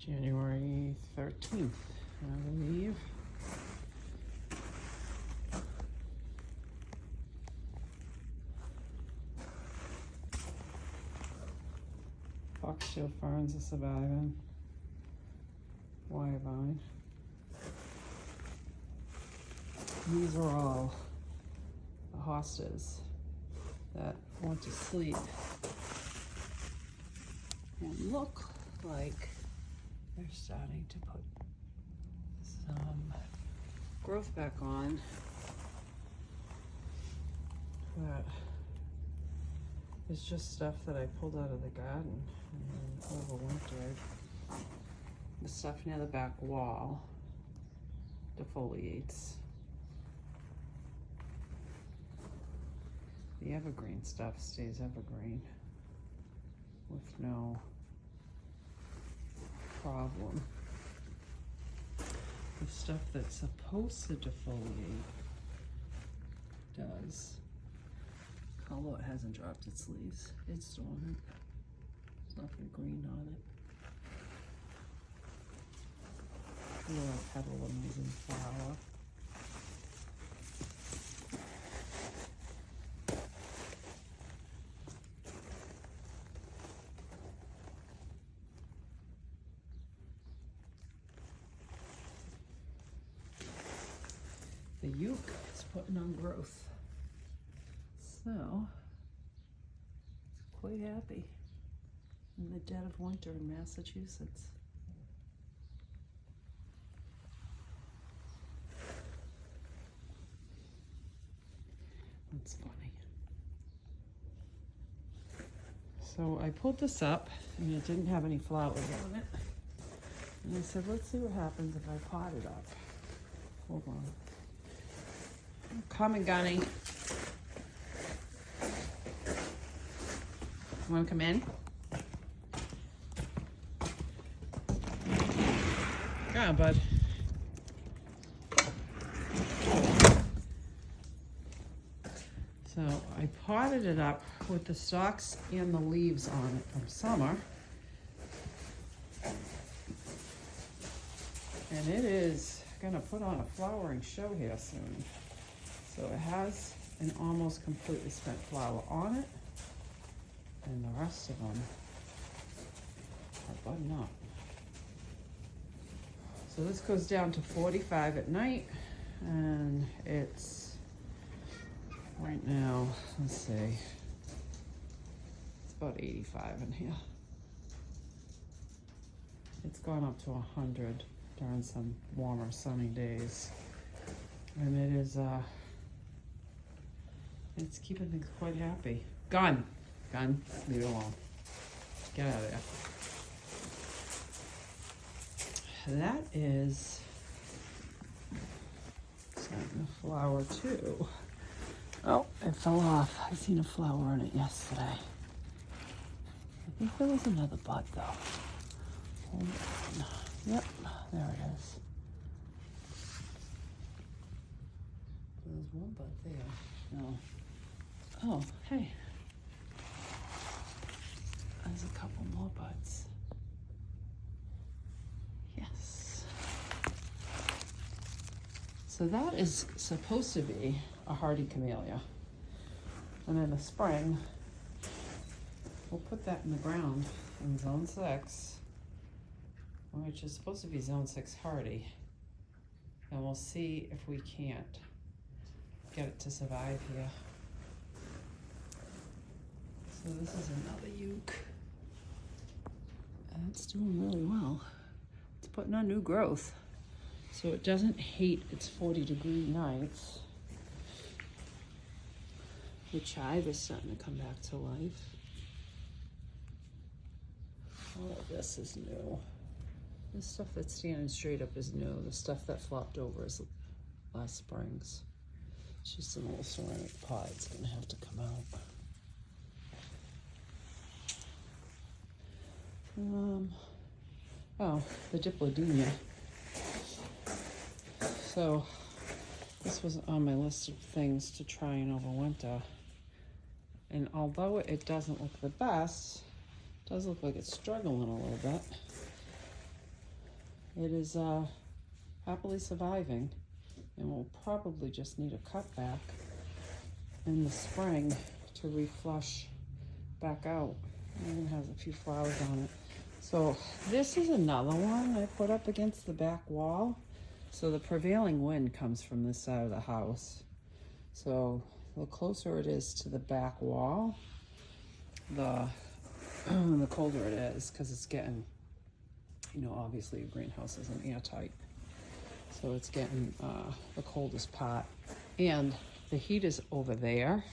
January 13th, I believe. Foxtail ferns are surviving. Wire vine. These are all the hostas that went to sleep and look like they're starting to put some growth back on. But it's just stuff that I pulled out of the garden and overwintered. The stuff near the back wall defoliates. The evergreen stuff stays evergreen with no problem. The stuff that's supposed to defoliate does. Although it hasn't dropped its leaves. It's dormant. There's nothing green on it. Little petal amazing flower. The yucca is putting on growth. So, it's quite happy in the dead of winter in Massachusetts. That's funny. So I pulled this up and it didn't have any flowers on it. And I said, let's see what happens if I pot it up. Hold on. Come and Gunny. You want to come in? Come on, bud. So I potted it up with the stalks and the leaves on it from summer. And it is gonna put on a flowering show here soon. So it has an almost completely spent flower on it. And the rest of them are budding up. So this goes down to 45 at night, and it's right now, let's see, it's about 85 in here. It's gone up to 100 during some warmer sunny days. And it is, it's keeping things quite happy. Gun, leave it alone. Get out of there. That is starting to flower too. Oh, it fell off. I seen a flower on it yesterday. I think there was another bud though. Hold on. Yep, there it is. There's one bud there. No. Oh, hey. There's a couple more buds. Yes. So that is supposed to be a hardy camellia. And in the spring, we'll put that in the ground in zone 6, which is supposed to be zone 6 hardy. And we'll see if we can't get it to survive here. So this is another uke. And it's doing really well. It's putting on new growth. So it doesn't hate its 40-degree nights. The chive is starting to come back to life. All of this is new. This stuff that's standing straight up is new. The stuff that flopped over is last spring's. It's just a little ceramic pot. It's gonna have to come out. Oh, the Diplodenia. So this was on my list of things to try and overwinter. And although it doesn't look the best, it does look like it's struggling a little bit. it is happily surviving, and we'll probably just need a cutback in the spring to reflush back out. It even has a few flowers on it. So this is another one I put up against the back wall. So the prevailing wind comes from this side of the house. So the closer it is to the back wall, the colder it is, because it's getting, you know, obviously a greenhouse isn't airtight. So it's getting the coldest part. And the heat is over there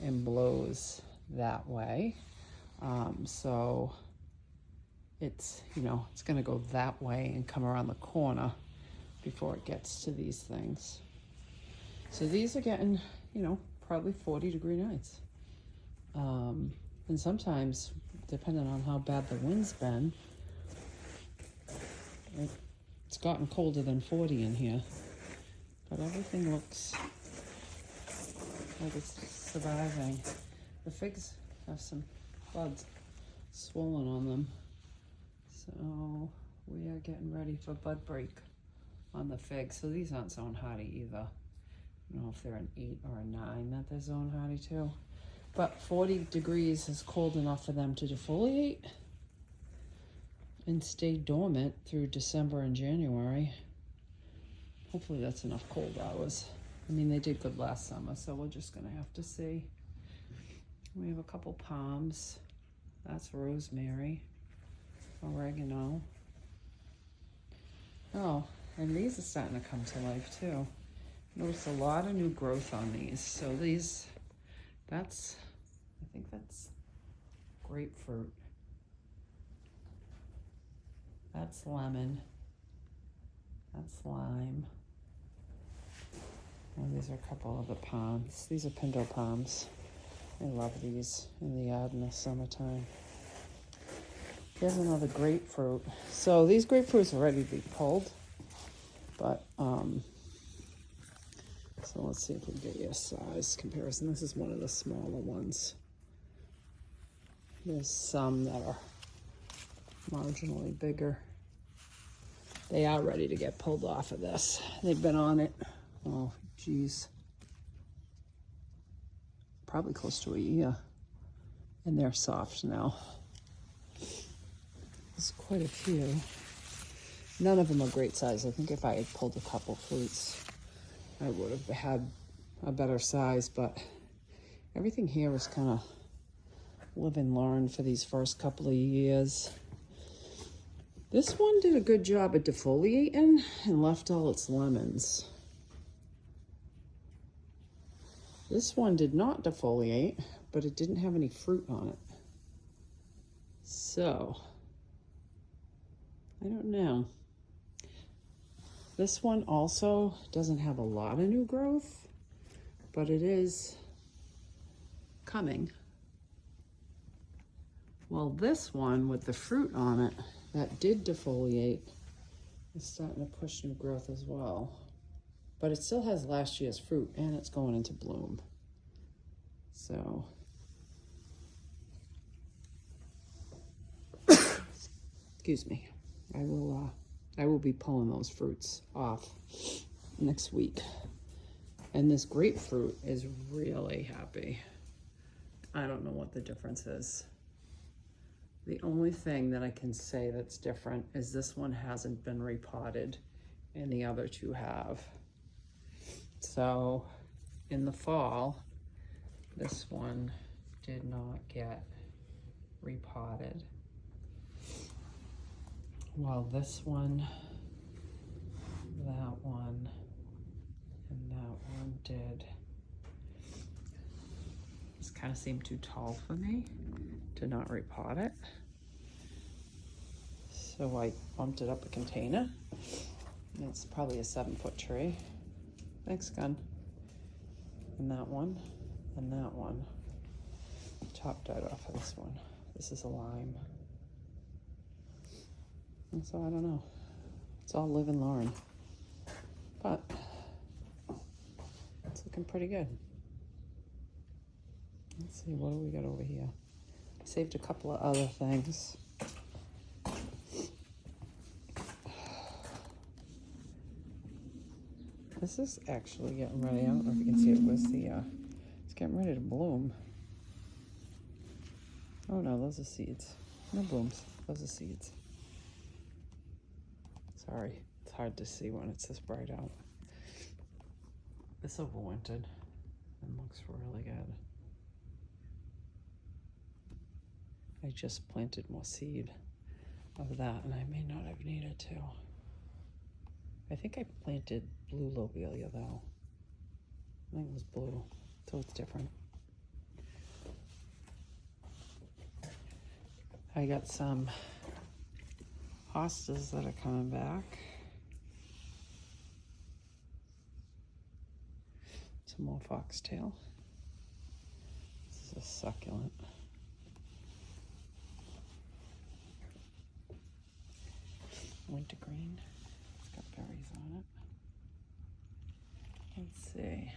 and blows that way. So it's, you know, it's gonna go that way and come around the corner before it gets to these things. So these are getting, you know, probably 40-degree nights. And sometimes, depending on how bad the wind's been, it's gotten colder than 40 in here. But everything looks like it's surviving. The figs have some buds swollen on them. So we are getting ready for bud break on the figs. So these aren't zone hardy either. I don't know if they're an 8 or a 9 that they're zone hardy too. But 40 degrees is cold enough for them to defoliate and stay dormant through December and January. Hopefully that's enough cold hours. I mean, they did good last summer, so we're just gonna have to see. We have a couple palms. That's rosemary, oregano. Oh, and these are starting to come to life too. Notice a lot of new growth on these. So these, I think that's grapefruit. That's lemon. That's lime. And these are a couple of the palms. These are pinto palms. I love these in the yard in the summertime. Here's another grapefruit. So these grapefruits are ready to be pulled, but so let's see if we can get you a size comparison. This is one of the smaller ones. There's some that are marginally bigger. They are ready to get pulled off of this. They've been on it, oh geez, probably close to a year, and they're soft now. There's quite a few. None of them are great size. I think if I had pulled a couple fruits, I would have had a better size, but everything here was kind of live and learn for these first couple of years. This one did a good job at defoliating and left all its lemons. This one did not defoliate, but it didn't have any fruit on it. So, I don't know. This one also doesn't have a lot of new growth, but it is coming. Well, this one with the fruit on it that did defoliate is starting to push new growth as well. But it still has last year's fruit and it's going into bloom. So, excuse me. I will be pulling those fruits off next week. And this grapefruit is really happy. I don't know what the difference is. The only thing that I can say that's different is this one hasn't been repotted and the other two have. So in the fall, this one did not get repotted. While this one, that one, and that one did. This kind of seemed too tall for me to not repot it. So I bumped it up a container. And it's probably a 7-foot tree. Thanks, Gun. And that one, and that one. Top died off of this one. This is a lime. And so I don't know. It's all live and learn. But it's looking pretty good. Let's see, what do we got over here? Saved a couple of other things. This is actually getting ready. I don't know if you can see it was the, it's getting ready to bloom. Oh no, those are seeds. No blooms, those are seeds. Sorry, it's hard to see when it's this bright out. This overwintered and looks really good. I just planted more seed of that, and I may not have needed to. I think I planted blue lobelia though. I think it was blue, so it's different. I got some hostas that are coming back. Some more foxtail. This is a succulent. Wintergreen. It's got berries on it. Let's see.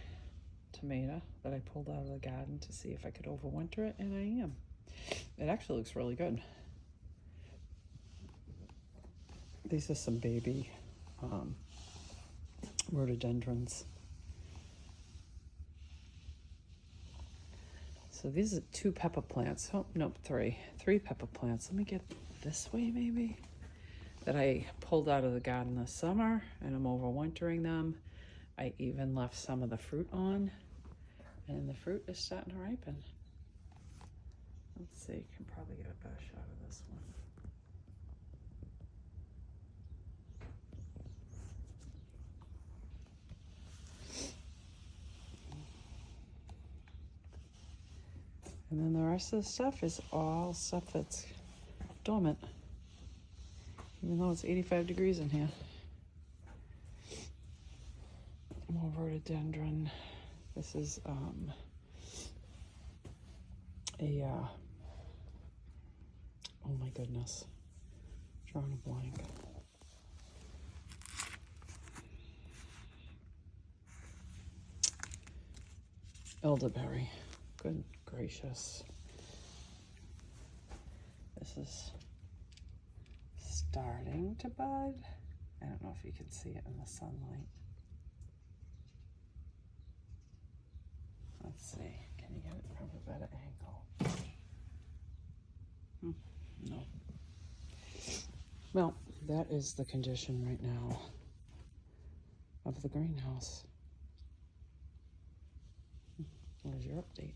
Tomato that I pulled out of the garden to see if I could overwinter it, and I am. It actually looks really good. These are some baby rhododendrons. So these are 2 pepper plants. Oh, nope, 3. 3 pepper plants. Let me get this way maybe. That I pulled out of the garden this summer, and I'm overwintering them. I even left some of the fruit on, and the fruit is starting to ripen. Let's see, you can probably get a better shot of this one. And then the rest of the stuff is all stuff that's dormant, even though it's 85 degrees in here. More rhododendron. This is oh my goodness, drawing a blank. Elderberry. Good gracious. This is starting to bud. I don't know if you can see it in the sunlight. Let's see, can you get it from a better angle? No. Well, that is the condition right now of the greenhouse. There's your update.